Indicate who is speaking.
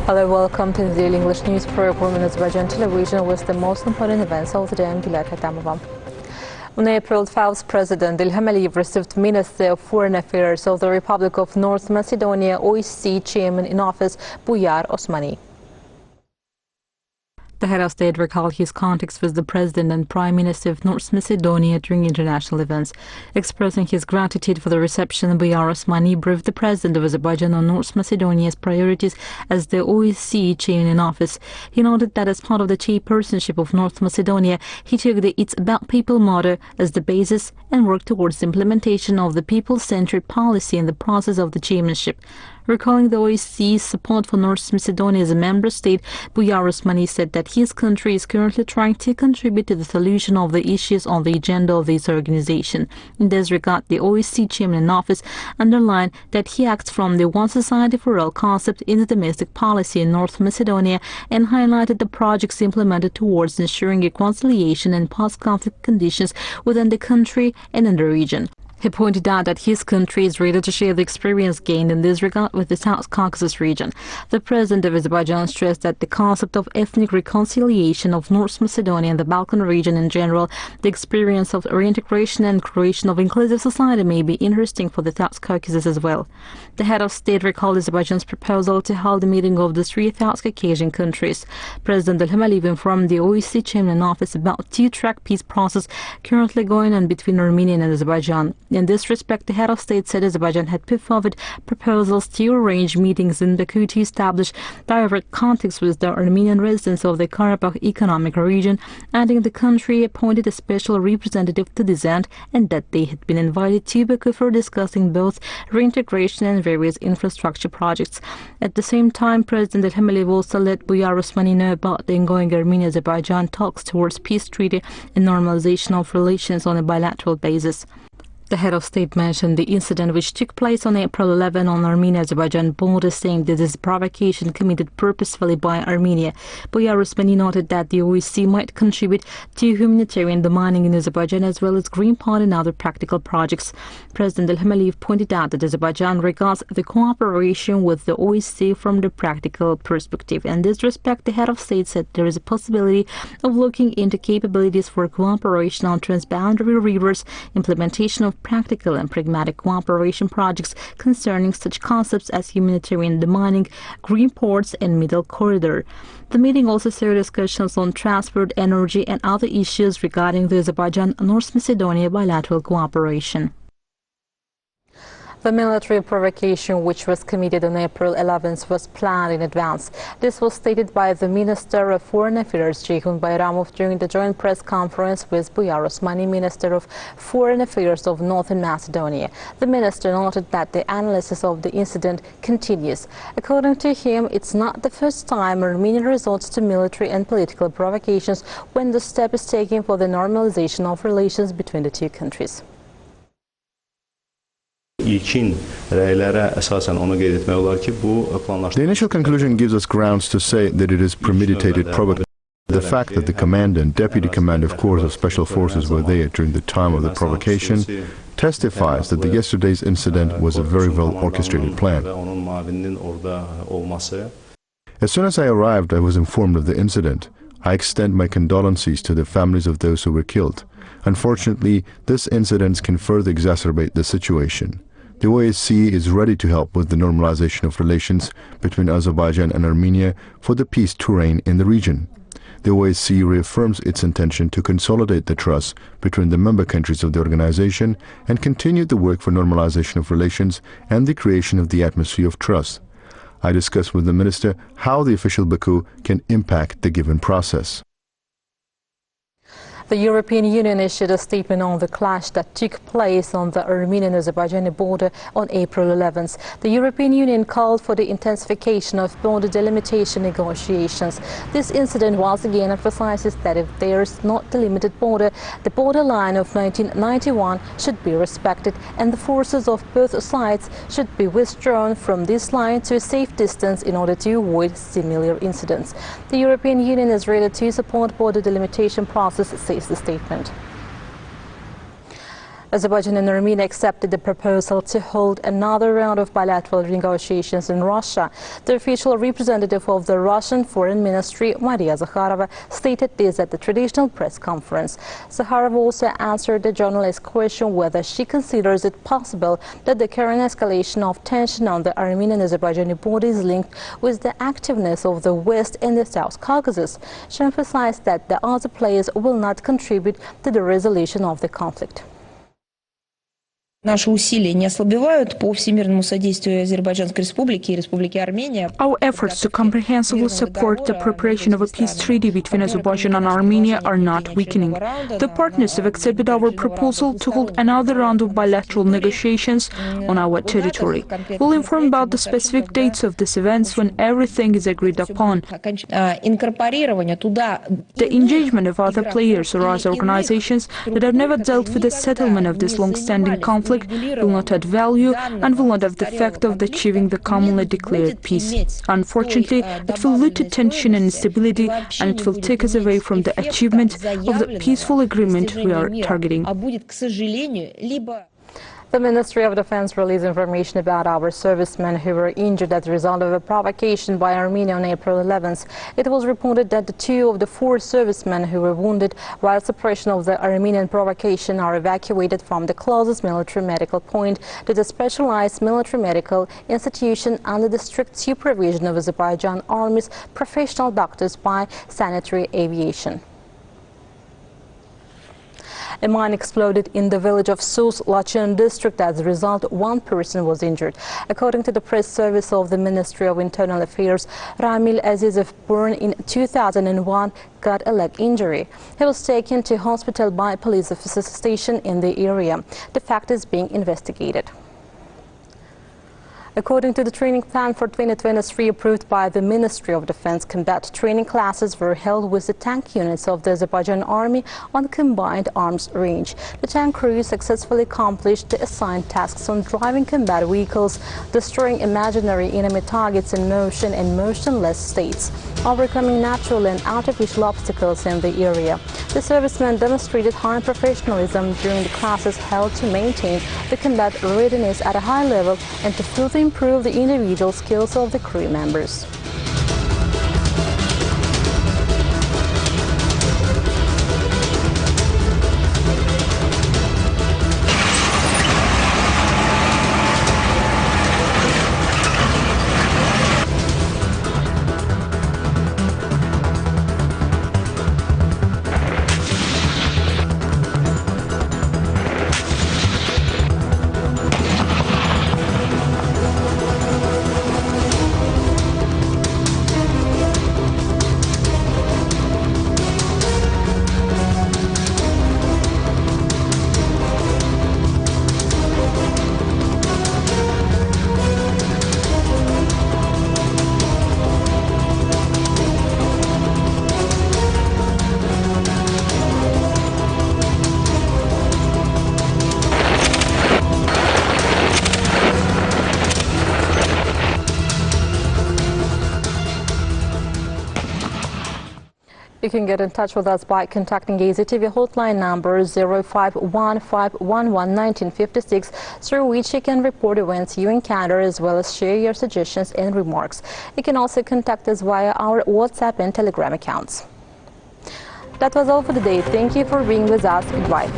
Speaker 1: Hello, welcome to the Daily English News program on Azərbaycan Televiziya with the most important events of the day. I'm Gülay Xətamova. On April 12th, President İlham received Minister of Foreign Affairs of the Republic of North Macedonia, OSCE Chairman in Office, Bujar Osmani. The head of state recalled his contacts with the President and Prime Minister of North Macedonia during international events. Expressing his gratitude for the reception, Bujar Osmani briefed the President of Azerbaijan on North Macedonia's priorities as the OSCE chairman in office. He noted that as part of the chairpersonship of North Macedonia, he took the It's About People motto as the basis and worked towards the implementation of the people-centered policy in the process of the chairmanship. Recalling the OSCE's support for North Macedonia as a member state, Bujar Osmani said that his country is currently trying to contribute to the solution of the issues on the agenda of this organization. In this regard, the OSCE chairman in office underlined that he acts from the One Society for All concept in the domestic policy in North Macedonia and highlighted the projects implemented towards ensuring reconciliation and post-conflict conditions within the country and in the region. He pointed out that his country is ready to share the experience gained in this regard with the South Caucasus region. The President of Azerbaijan stressed that the concept of ethnic reconciliation of North Macedonia and the Balkan region in general, the experience of reintegration and creation of inclusive society may be interesting for the South Caucasus as well. The head of state recalled Azerbaijan's proposal to hold a meeting of the three South Caucasian countries. President İlham informed the OSCE chairman in office about two-track peace process currently going on between Armenia and Azerbaijan. In this respect, the head of state said Azerbaijan had put forward proposals to arrange meetings in Baku to establish direct contacts with the Armenian residents of the Karabakh Economic Region, adding the country appointed a special representative to this end and that they had been invited to Baku for discussing both reintegration and various infrastructure projects. At the same time, President İlham also let Bujar Osmani know about the ongoing Armenia-Azerbaijan talks towards peace treaty and normalization of relations on a bilateral basis. The head of state mentioned the incident which took place on April 11 on Armenia-Azerbaijan border, saying this is a provocation committed purposefully by Armenia. Bujar Osmani noted that the OSCE might contribute to humanitarian demining in Azerbaijan as well as green power and other practical projects. President İlham pointed out that Azerbaijan regards the cooperation with the OSCE from the practical perspective. In this respect, the head of state said there is a possibility of looking into capabilities for cooperation on transboundary rivers, implementation of practical and pragmatic cooperation projects concerning such concepts as humanitarian demining, green ports and middle corridor. The meeting also saw discussions on transport, energy and other issues regarding the Azerbaijan-North Macedonia bilateral cooperation. The military provocation, which was committed on April 11th, was planned in advance. This was stated by the Minister of Foreign Affairs, Ceyhun Bayramov, during the joint press conference with Bujar Osmani, Minister of Foreign Affairs of Northern Macedonia. The minister noted that the analysis of the incident continues. According to him, it's not the first time Armenia resorts to military and political provocations when the step is taken for the normalization of relations between the two countries.
Speaker 2: The initial conclusion gives us grounds to say that it is premeditated provocation. The fact that the commander and deputy commander of Corps of Special Forces were there during the time of the provocation testifies that yesterday's incident was a very well orchestrated plan. As soon as I arrived, I was informed of the incident. I extend my condolences to the families of those who were killed. Unfortunately, this incident can further exacerbate the situation. The OSCE is ready to help with the normalization of relations between Azerbaijan and Armenia for the peace to reign in the region. The OSCE reaffirms its intention to consolidate the trust between the member countries of the organization and continue the work for normalization of relations and the creation of the atmosphere of trust. I discussed with the minister how the official Baku can impact the given process.
Speaker 1: The European Union issued a statement on the clash that took place on the Armenian-Azerbaijani border on April 11th. The European Union called for the intensification of border delimitation negotiations. This incident once again emphasizes that if there is not delimited border, the borderline of 1991 should be respected and the forces of both sides should be withdrawn from this line to a safe distance in order to avoid similar incidents. The European Union is ready to support border delimitation process, says the statement. Azerbaijan and Armenia accepted the proposal to hold another round of bilateral negotiations in Russia. The official representative of the Russian Foreign Ministry, Maria Zakharova, stated this at the traditional press conference. Zakharova also answered the journalist's question whether she considers it possible that the current escalation of tension on the Armenian-Azerbaijani border is linked with the activeness of the West in the South Caucasus. She emphasized that the other players will not contribute to the resolution of the conflict.
Speaker 3: Наши усилия не ослабевают по всемирному содействию Азербайджанской Республики и Республики Армения.
Speaker 4: Our efforts to comprehensively support the preparation of a peace treaty between Azerbaijan and Armenia are not weakening. The partners have accepted our proposal to hold another round of bilateral negotiations on our territory. We'll inform about the specific dates of these events when everything is agreed upon.
Speaker 3: The
Speaker 4: engagement of other players or other organizations that have never dealt with the settlement of this long-standing conflict will not add value and will not have the effect of achieving the commonly declared peace. Unfortunately, it will lead to tension and instability, and it will take us away from the achievement of the peaceful agreement we are targeting.
Speaker 1: The Ministry of Defense released information about our servicemen who were injured as a result of a provocation by Armenia on April 11th. It was reported that the 2 of the 4 servicemen who were wounded while suppression of the Armenian provocation are evacuated from the closest military medical point to the specialized military medical institution under the strict supervision of Azerbaijan Army's professional doctors by sanitary aviation. A mine exploded in the village of Sus, Laçın district. As a result, 1 person was injured. According to the press service of the Ministry of Internal Affairs, Ramil Azizov, born in 2001, got a leg injury. He was taken to hospital by police officers stationed in the area. The fact is being investigated. According to the training plan for 2023 approved by the Ministry of Defense, combat training classes were held with the tank units of the Azerbaijan Army on combined arms range. The tank crew successfully accomplished the assigned tasks on driving combat vehicles, destroying imaginary enemy targets in motion and motionless states, overcoming natural and artificial obstacles in the area. The servicemen demonstrated high professionalism during the classes held to maintain the combat readiness at a high level and to further improve the individual skills of the crew members. You can get in touch with us by contacting AzTV hotline number 0515111956, through which you can report events you encounter as well as share your suggestions and remarks. You can also contact us via our WhatsApp and Telegram accounts. That was all for today. Thank you for being with us. Goodbye.